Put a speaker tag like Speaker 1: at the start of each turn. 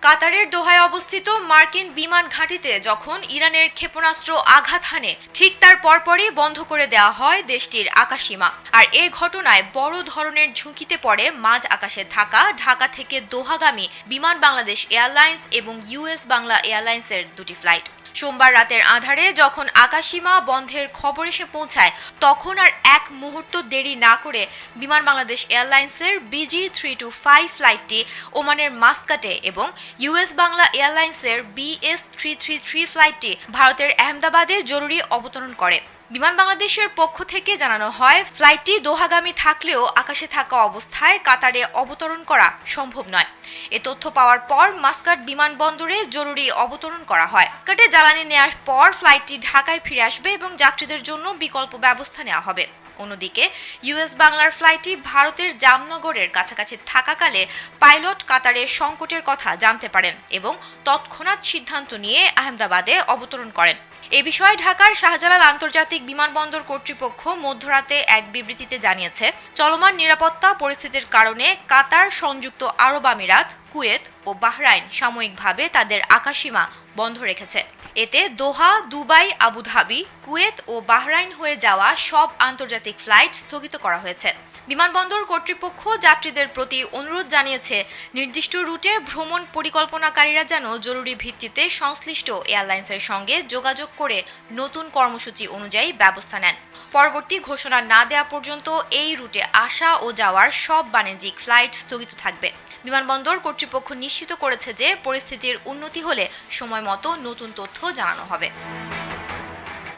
Speaker 1: কাতারের দোহায় অবস্থিত মার্কিন বিমান ঘাঁটিতে যখন ইরানের ক্ষেপণাস্ত্র আঘাত হানে, ঠিক তার পরপরই বন্ধ করে দেওয়া হয় দেশটির আকাশসীমা। আর এ ঘটনায় বড় ধরনের ঝুঁকিতে পড়ে মাঝ আকাশে থাকা ঢাকা থেকে দোহাগামী বিমান বাংলাদেশ এয়ারলাইন্স এবং ইউএস বাংলা এয়ারলাইন্সের দুটি ফ্লাইট। সোমবার রাতের আঁধারে যখন আকাশসীমা বন্ধের খবর এসে পৌঁছায়, তখন আর এক মুহূর্ত দেরি না করে বিমান বাংলাদেশ এয়ারলাইন্সের BG325 ফ্লাইটটি ওমানের মাস্কাটে এবং ইউএস বাংলা এয়ারলাইন্সের BS333 ফ্লাইটটি ভারতের আহমেদাবাদে জরুরি অবতরণ করে। বিমান বাংলাদেশের পক্ষ থেকে জানানো হয়, ফ্লাইটটি দোহাগামী থাকলেও আকাশে থাকা অবস্থায় কাতারে অবতরণ করা সম্ভব নয়। এ তথ্য পাওয়ার পর মাস্কাট বিমানবন্দরে জরুরি অবতরণ করা হয়। মাস্কাটে জ্বালানি নেওয়ার পর ফ্লাইটটি ঢাকায় ফিরে আসবে এবং যাত্রীদের জন্য বিকল্প ব্যবস্থা নেওয়া হবে। অন্যদিকে ইউএস বাংলার ফ্লাইটটি ভারতের জামনগরের কাছাকাছি থাকাকালে পাইলট কাতারের সংকটের কথা জানতে পারেন এবং তৎক্ষণাৎ সিদ্ধান্ত নিয়ে আহমেদাবাদে অবতরণ করেন। এ বিষয়ে ঢাকার শাহজালাল আন্তর্জাতিক বিমানবন্দর কর্তৃপক্ষ মধ্যরাতে এক বিবৃতিতে জানিয়েছে, চলমান নিরাপত্তা পরিস্থিতির কারণে কাতার, সংযুক্ত আরব আমিরাত, কুয়েত ও বাহরাইন সাময়িকভাবে তাদের আকাশসীমা বন্ধ রেখেছে। এতে দোহা, দুবাই, আবুধাবি, কুয়েত ও বাহরাইন হয়ে যাওয়া সব আন্তর্জাতিক ফ্লাইট স্থগিত করা হয়েছে। বিমানবন্দর কর্তৃপক্ষ যাত্রীদের প্রতি অনুরোধ জানিয়েছে, নির্দিষ্ট রুটে ভ্রমণ পরিকল্পনাকারীরা যেন জরুরি ভিত্তিতে সংশ্লিষ্ট এয়ারলাইন্সের সঙ্গে যোগাযোগ করে নতুন কর্মসূচি অনুযায়ী ব্যবস্থা নেন। পরবর্তী ঘোষণা না দেওয়া পর্যন্ত এই রুটে আসা ও যাওয়ার সব বাণিজ্যিক ফ্লাইট স্থগিত থাকবে। বিমানবন্দর কর্তৃপক্ষ নিশ্চিত করেছে যে পরিস্থিতির উন্নতি হলে সময়মতো নতুন তথ্য জানানো হবে।